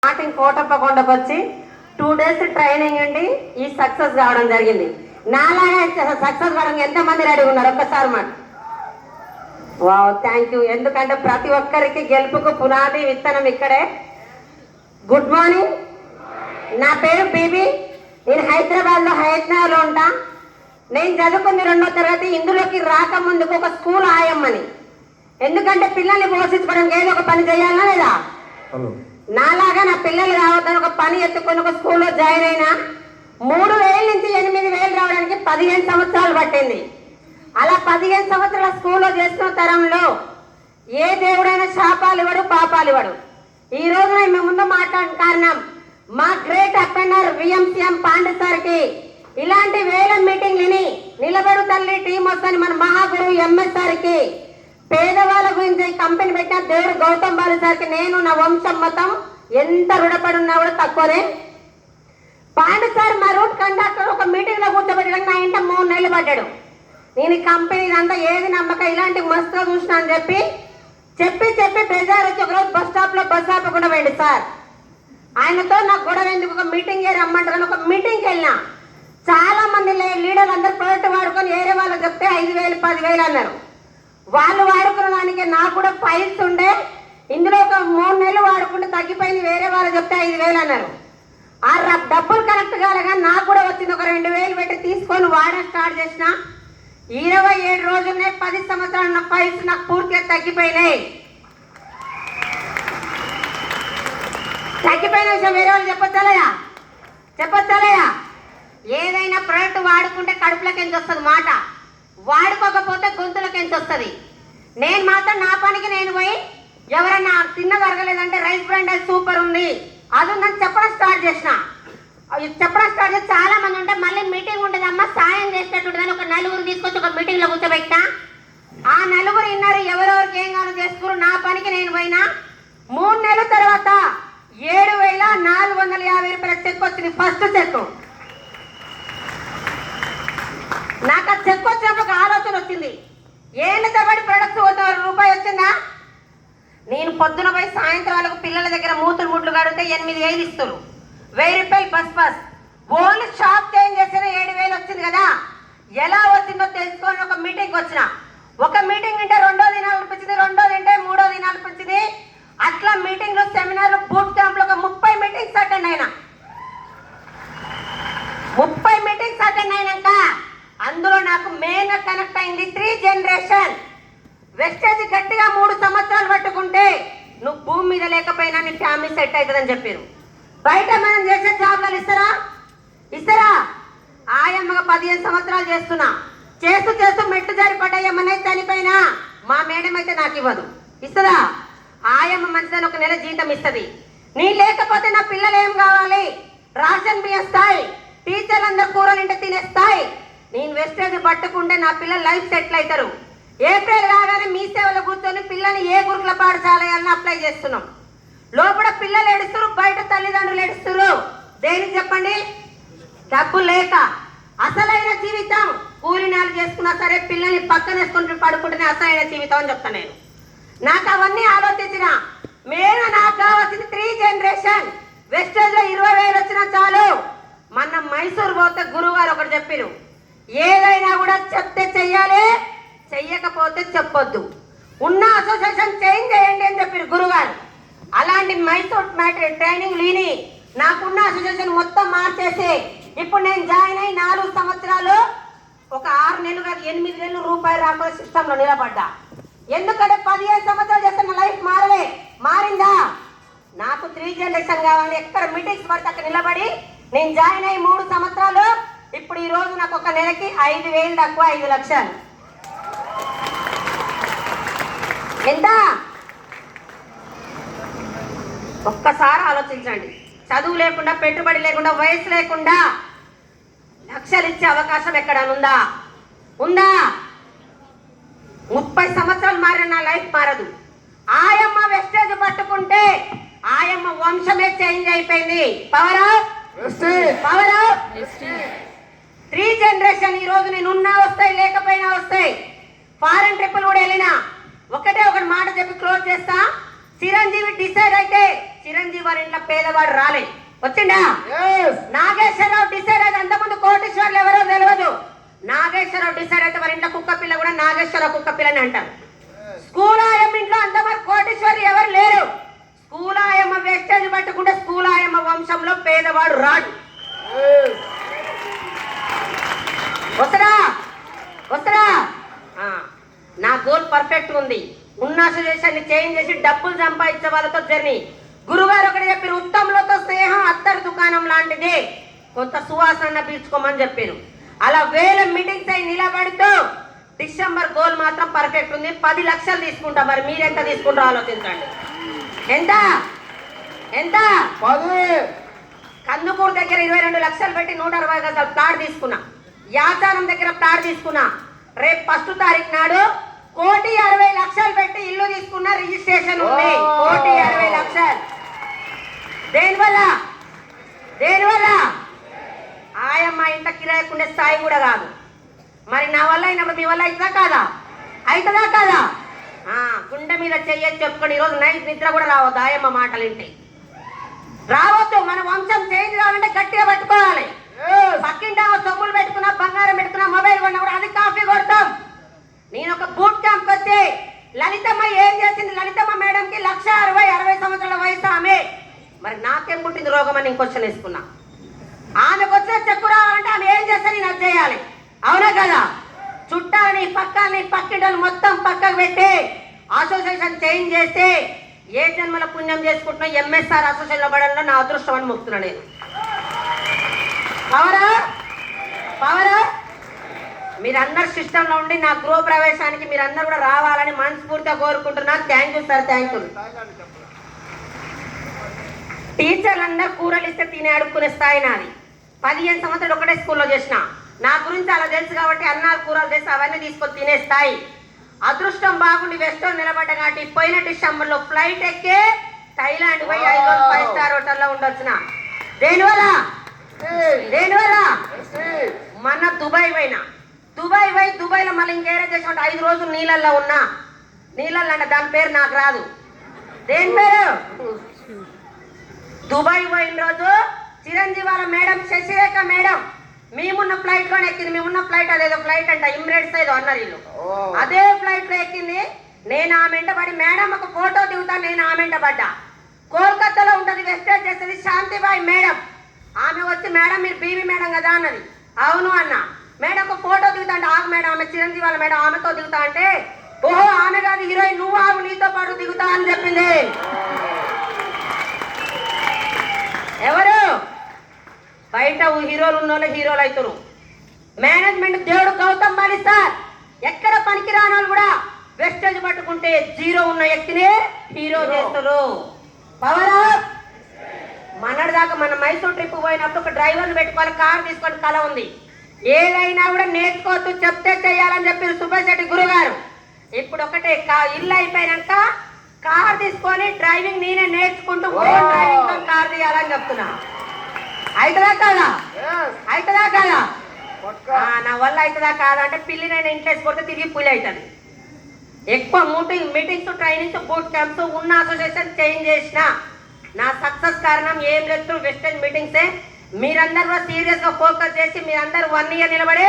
Starting కోటప్పకొండకు వచ్చి 2 days training ఉండి ఈ సక్సెస్ కావడం జరిగింది. నాలాగా సక్సెస్ కావడానికి ఎంతమంది రెడీ ఉన్నారు ఒక్కసారి మాట. Wow, thank you. ఎందుకంటే ప్రతి ఒక్కరికి గెలుపుకు పునాది విత్తనం ఇక్కడే. గుడ్ మార్నింగ్, నా పేరు బీబీ. నేను హైదరాబాద్లో హయత్నగర్లో ఉంటా. నేను చదువుకుంది 2వ తరగతి. ఇందులోకి రాకముందుకు ఒక స్కూల్ ఆయమ్మని. ఎందుకంటే పిల్లల్ని పోషించుకోవడానికి ఏదో ఒక పని చేయాలనా లేదా? నాలాగా నా పిల్లలు రావద్దని ఒక పని ఎత్తుకొని ఒక స్కూల్లో జాయిన్ అయినా. 3,000 నుంచి 8,000 రావడానికి 15 సంవత్సరాలు పట్టింది. అలా 15 సంవత్సరాల స్కూల్లో చేసిన తరంలో ఏ దేవుడైనా శాపాలు ఇవ్వడు, పాపాలు ఇవ్వడు. ఈ రోజు మేము ముందు మాట్లాడిన కారణం మా గ్రేట్ అపెండర్ విఎంసీఎం పాండే సార్కి ఇలాంటి వేల మీటింగ్లని నిలబడు తల్లి టీం వస్తాని మన మహాగురు ఎంఎస్ సార్కి పేదవాళ్ళ గురించి కంపెనీ పెట్టిన దేవుడు గౌతమ్ బాలు సార్కి నేను నా వంశం మొత్తం ఎంత రుణపడి ఉన్నా కూడా తక్కువనే. పాండే సార్ మా రూట్ కండక్టర్ ఒక మీటింగ్ లో కూర్చోబెట్టడానికి నా ఇంట 3 నెలలు పడ్డాడు. నేను ఈ కంపెనీ అంతా ఏది నమ్మక ఇలాంటి మస్తుగా చూసినా అని చెప్పి బెజార్ వచ్చి ఒకరోజు బస్ స్టాప్ లో బస్ ఆపకుండా పోయింది సార్. ఆయనతో నాకు గొడవ ఎందుకు, ఒక మీటింగ్ రమ్మంటారని ఒక మీటింగ్కి వెళ్ళినా. చాలా మంది లీడర్లు అందరు ప్రోడక్ట్ వాడుకొని వేరే వాళ్ళకి చెప్తే 5,000 10,000 అన్నారు. వాళ్ళు వాడుకున్న దానికి నాకు కూడా ఫైల్స్ ఉండే. ఇందులో ఒక 3 నెలలు వాడుకుంటే తగ్గిపోయింది, వేరే వాళ్ళు చెప్తే 5,000 అన్నారు. ఆ డబ్బులు కరెక్ట్ కాలేగా నాకు కూడా వచ్చింది. ఒక 2,000 పెట్టి తీసుకొని వాడడం స్టార్ట్ చేసిన. 27 రోజులనే 10 సంవత్సరాలు నా ఫైల్స్ నాకు పూర్తిగా తగ్గిపోయినాయి. తగ్గిపోయిన విషయం వేరే వాళ్ళు చెప్పొచ్చలేదా? ఏదైనా ప్రోడక్ట్ వాడుకుంటే కడుపులోకి ఎంత వస్తుంది మాట, వాడుకోకపోతే గొంతులోకి ఎంత వస్తుంది. నేను మాత్రం నా పనికి నేను పోయి ఎవరన్నా తిన్నది అరగలేదంటే రైస్ బ్రాండ్ సూపర్ ఉంది అది ఉందని చెప్పడం స్టార్ట్ చేసి చాలా మంది ఉంటే మళ్ళీ మీటింగ్ ఉండదమ్మా సాయం చేసేటట్టుంటుందని ఒక 4 తీసుకొచ్చి ఒక మీటింగ్ లో కూర్చోబెట్టా. ఆ 4 విన్నారు, ఎవరెవరికి ఏం కావాలో చేసుకురు. నా పనికి నేను పోయినా. 3 నెలల తర్వాత 7,450 రూపాయల చెక్ వచ్చింది, ఫస్ట్ చెక్. నాకు ఆ చెక్ వచ్చినప్పుడు ఒక ఆలోచన వచ్చింది, ఏళ్ళ తరబడి ప్రొడక్ట్స్ ₹1 వచ్చిందా? నేను పొద్దున పోయి సాయంత్రాలకు పిల్లల దగ్గర మూతులు ముట్లు కడితే 8,000 ఇస్తారు, ₹1,000 bus pass. Only shop change చేసిన 7,000 వచ్చింది కదా. ఎలా వచ్చిందో తెలుసుకొని ఒక మీటింగ్కి వచ్చిన. ఒక మీటింగ్ అంటే 2వ దినాలు అనిపించింది, 2వ అంటే 3వ దినాలు అనిపించింది. అట్లా మీటింగ్లు సెమినార్లు బూట్ క్యాంప్లో ఒక 30 మీటింగ్స్ అటెండ్ అయినా. 30 మీటింగ్స్ అటెండ్ అయినాక అందులో నాకు మెయిన్ కనెక్ట్ అయింది 3 జనరేషన్. వెస్టేజ్ గట్టిగా 3 సంవత్సరాలు పట్టుకుంటే నువ్వు భూమి మీద లేకపోయినా నీ ఫ్యామిలీ సెట్ అవుతుందని చెప్పారు. బయట మనం చేసే జాబ్లను ఇస్తారా? ఆయమ్మగా 15 సంవత్సరాలు చేస్తున్నా. చేస్తూ మెట్టు జారి పడ్డాయమ్మనే చనిపోయినా మా మేడం అయితే నాకు ఇవ్వదు. ఇస్తుందా? ఆయమ్మ మంచిదని ఒక నెల జీతం ఇస్తుంది. నీ లేకపోతే నా పిల్లలు ఏం కావాలి? రాషన్ బియ్యం స్థాయి, టీచర్లు అందరు కూరలు ఇంటే తినేస్తాయి. నేను వెస్టేజ్ పట్టుకుంటే నా పిల్లలు లైఫ్ సెటిల్ అవుతారు. ఏప్రిల్ కాగానే మీ సేవలో కూర్చొని పిల్లల్ని ఏ గురుకుల పాఠశాలని అప్లై చేస్తున్నాం. లోపల పిల్లలు ఏడుస్తారు, బయట తల్లిదండ్రులు ఏడుస్తారు. దేనికి చెప్పండి? డబ్బు లేక. అసలైన జీవితం కూలినాలు చేసుకున్నా సరే పిల్లల్ని పక్కన వేసుకుంటూ పడుకుంటేనే అసలైన జీవితం అని చెప్తాను నేను. నాకు అవన్నీ ఆలోచించిన నేను నాకు కావాల్సింది 3 జనరేషన్. వెస్టేజ్ లో 20,000 వచ్చినా చాలు. మొన్న మైసూర్ పోతే గురువు గారు ఒకటి చెప్పారు, ఏదైనా కూడా చెప్తే చెయ్యాలి, చెయ్యకపోతే చెప్పొద్దు. ఉన్న అసోసియేషన్ చేంజ్ చేయండి అని చెప్పారు గురుగారు. అలాంటి మైసూర్ ట్రైనింగ్ లేని నాకున్న అసోసియేషన్ మొత్తం మార్చేసి ఇప్పుడు నేను జాయిన్ అయ్యి 4 సంవత్సరాలు ఒక 6 నెలలు కాదు 8,000 రూపాయలు రాకుండా సిస్టంలో నిలబడ్డా. ఎందుకంటే 15 సంవత్సరాలు చేస్తే నా లైఫ్ మారిందా? నాకు 3 జనరేషన్ కావాలి. ఎక్కడ మీటింగ్స్ పడితే అక్కడ నిలబడి నేను జాయిన్ అయ్యి 3 సంవత్సరాలు. ఇప్పుడు ఈ రోజు నాకు ఒక నెలకి 5,000 తక్కువ 5 లక్షలు. ఎంత? ఒక్కసారి ఆలోచించండి. చదువు లేకుండా, పెట్టుబడి లేకుండా, వయసు లేకుండా లక్షలు ఇచ్చే అవకాశం ఎక్కడనుందా? ఉందా? 30 సంవత్సరాలు మారిన నా లైఫ్ మారదు. ఆయమ్మ వెస్టేజ్ పట్టుకుంటే ఆయమ్మ వంశమే చేంజ్ అయిపోయింది. Power of 3 generation. ఈ రోజు నేను ఉన్నా వస్తాయి, లేకపోయినా వస్తాయి. ఫారెన్ ట్రిప్పులు కూడా వెళ్ళినా ఒకటి మాట చెప్పి క్లోజ్ చేస్తా. చిరంజీవి డిసైడ్ అయితే చిరంజీవి వారి ఇంట్లో పేదవాడు రాలే, వచ్చిండా? నాగేశ్వరరావు డిసైడ్ అయితే అంతకుముందు కోటీశ్వర్లు ఎవరో తెలియదు. నాగేశ్వరరావు డిసైడ్ అయితే వారి ఇంట్లో కుక్క పిల్ల కూడా నాగేశ్వరరావు కుక్క పిల్లని అంటారు. స్కూల్ ఆయమ్మ ఇంట్లో అంతమంది కోటీశ్వర్లు ఎవరు లేరు. స్కూల్ ఆయమ్మ వేస్టేజ్ పట్టుకుంటే స్కూల్ ఆయమ్మ వంశంలో పేదవాడు రాడు. వస్తారా వస్తారా? నా గోల్ పర్ఫెక్ట్ ఉంది. ఉన్న అసోసియేషన్ చేంజ్ చేసి డబ్బులు సంపాదించే వాళ్ళతో జర్నీ. గురుగారు ఒకటి చెప్పారు, ఉత్తములతో స్నేహం అత్తరు దుకాణం లాంటిది, కొంత సువాసన పీల్చుకోమని చెప్పారు. అలా వేల మీటింగ్స్ అయి నిలబడుతూ డిసెంబర్ గోల్ మాత్రం పర్ఫెక్ట్ ఉంది. 10 లక్షలు తీసుకుంటా. మరి మీరెంత తీసుకుంటారో ఆలోచించండి. ఎంత ఎంత? కందుకూరు దగ్గర 22 లక్షలు పెట్టి 160 గజాలు ప్లాట్ తీసుకున్నా. యాచారం దగ్గర ప్లాట్ తీసుకున్నా. రేపు 1వ తారీఖు నాడు 1,60,00,000 పెట్టి ఇల్లు తీసుకున్నా. రిజిస్ట్రేషన్ ఉంది. 1,60,00,000. దేనివల్ల? ఆయమ్మ ఇంట కిరాయకుండే స్థాయి కూడా కాదు. మరి నా వల్ల అయినప్పుడు మీ వల్ల అవుతుందా కాదా? అవుతుందా కాదా? గుండె మీద చెయ్యొచ్చు చెప్పుకొని ఈరోజు నైట్ నిద్ర కూడా రావద్దు. ఆయమ్మ మాటలు వింటే రావద్దు. మన వంశం చేంజ్ కావాలంటే గట్టిగా పట్టుకోవాలి. పక్కింటి సొమ్ములు పెట్టుకున్నా, బంగారం పెట్టుకున్నా, మొబైల్ కొన్నా కూడా అది కాఫీ కొడతాం. నేను ఒక బూట్ క్యాంప్ వచ్చి లలితమ్మ ఏం చేసింది? లలితమ్మ మేడంకి 1,60,60 సంవత్సరాల వయసు ఆమె. మరి నాకేం పుట్టింది రోగం అని క్వశ్చన్ వేసుకున్నా. ఆమెకు వచ్చిన చెక్కు రావాలంటే ఆమె ఏం చేస్తే నేను అది చేయాలి. అవునా కదా? చుట్టాలని పక్కని పక్కింటలు మొత్తం పక్కకు పెట్టి అసోసియేషన్ చేంజ్ చేస్తే ఏ జన్మల పుణ్యం చేసుకుంటున్నా ఎంఎస్ఆర్ అసోసియేషన్లో పడంలో నా అదృష్టం అని మొక్కుతున్నా నేను. పవరా మీరందరు సిస్టంలో ఉండి నా గృహ ప్రవేశానికి మీరందరూ కూడా రావాలని మనస్ఫూర్తిగా కోరుకుంటున్నా. Thank you sir, thank you. టీచర్లు అందరు కూరలు ఇస్తే తినే అడుక్కునే స్థాయి నాది. 15 సంవత్సరాలు ఒకటే స్కూల్లో చేసిన. నా గురించి అలా తెలుసు కాబట్టి అన్నాలు కూరలు చేసి అవన్నీ తీసుకొని తినే స్థాయి. అదృష్టం బాగుండి వెస్టో నిలబడ్డ కాబట్టి పోయిన డిసెంబర్లో ఫ్లైట్ ఎక్కే థైలాండ్ పోయి 5 రోజులు 5 స్టార్ హోటల్లో ఉండొచ్చిన. దేనివల్ల మన దుబాయ్ పోయినా. దుబాయ్లో మళ్ళీ ఇంకేరే చేసినట్టు 5 రోజులు నీళ్ళల్లో ఉన్నా. నీళ్ళల్లో అంటే దాని పేరు నాకు రాదు. దేని పేరు? దుబాయ్ పోయిన రోజు చిరంజీవి వాళ్ళ మేడం శశిరేఖ మేడం మేమున్న ఫ్లైట్ లోనే ఎక్కింది. మేమున్న ఫ్లైట్ అదేదో ఫ్లైట్ అంట ఇమిరేట్స్ ఏదో అన్నారు వీళ్ళు. అదే ఫ్లైట్ లో ఎక్కింది. నేను ఆమె వెంట పడి మేడం ఒక ఫోటో దిగుతా. నేను ఆమె వెంట పడ్డా. కోల్కతాలో ఉంటుంది వెస్టేజ్ చేసేది శాంతిబాయి మేడం. ఆమె వచ్చి మేడం మీరు బీవీ మేడం కదా అన్నది. అవును అన్న. మేడం ఒక ఫోటో దిగుతా అంటే ఆగు మేడం, ఆమె చిరంజీవి వాళ్ళ మేడం, ఆమెతో దిగుతా అంటే ఓహో ఆమె కాదు హీరోయిన్, నువ్వు ఆగు నీతో పాటు దిగుతా అని చెప్పింది. ఎవరు? బయట హీరోలు ఉన్నోళ్ళు హీరోలు అవుతారు. మేనేజ్మెంట్ దేవుడు గౌతమ్ బాలి సార్. ఎక్కడ పనికి రాని వాళ్ళు కూడా వెస్టేజ్ పట్టుకుంటే జీరో ఉన్న వ్యక్తినే హీరో చేస్తారు. Power up. మనడి దాకా మన మైసూర్ ట్రిప్ పోయినప్పుడు ఒక డ్రైవర్ని పెట్టుకోవాలి, కారు తీసుకొని కళ ఉంది. ఏదైనా కూడా నేర్చుకోవద్దు, చెప్తే చేయాలని చెప్పారు సుభాష్ రెడ్డి గురుగారు. ఇప్పుడు ఒకటే ఇల్లు అయిపోయినాక కార్ తీసుకొని డ్రైవింగ్ నేనే నేర్చుకుంటూ ఓన్ డ్రైవింగ్ తో కార్ తీయాలని చెప్తున్నా. అవుతుందా కాదా? నా వల్ల అవుతుందా కాదా అంటే పిల్లినైనా ఇంట్రెస్ట్ కొడితే తిరిగి పులి అవుతుంది. ఎక్కువ మీటింగ్స్ ట్రైనింగ్స్ బూట్ క్యాంప్స్ ఉన్న అసోసియేషన్ చేంజ్ చేసిన నా సక్సెస్ కారణం ఏం లేదు వెస్టర్న్ మీటింగ్సే. మీరందరూ సీరియస్ గా ఫోకస్ చేసి మీరందరూ 1 ఇయర్ నిలబడి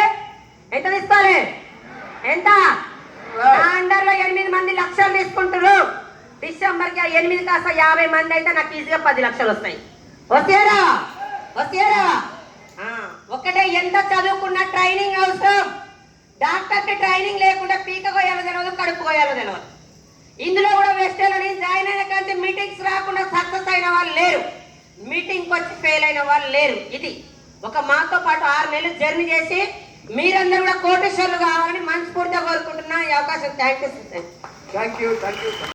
ఎంత తీసుకోవాలి? ఎంత? నా అండర్లో 8 మంది లక్షలు తీసుకుంటారు. డిసెంబర్ కి 8 కాస్త 50 మంది అయితే నాకు ఈజీగా 10 లక్షలు వస్తాయి. వస్తారా? ఒకటే ఎంత చదువుకున్న ట్రైనింగ్ అవసరం. డాక్టర్ కి ట్రైనింగ్ లేకుండా పీక కోయాలో తెలియదు, కడుపు కోయాలో తెలియదు. ఇందులో కూడా వెస్టేలో నేను జాయిన్ అయిన కానీ మీటింగ్స్ రాకుండా సక్సెస్ అయిన వాళ్ళు లేరు, మీటింగ్ వచ్చి ఫెయిల్ అయిన వాళ్ళు లేరు. ఇది ఒక మాతో పాటు 6 నెలలు జర్నీ చేసి మీరందరూ కూడా కోటేశ్వర్లు కావాలని మనస్ఫూర్తిగా కోరుకుంటున్నా. ఈ అవకాశం థ్యాంక్ యూ.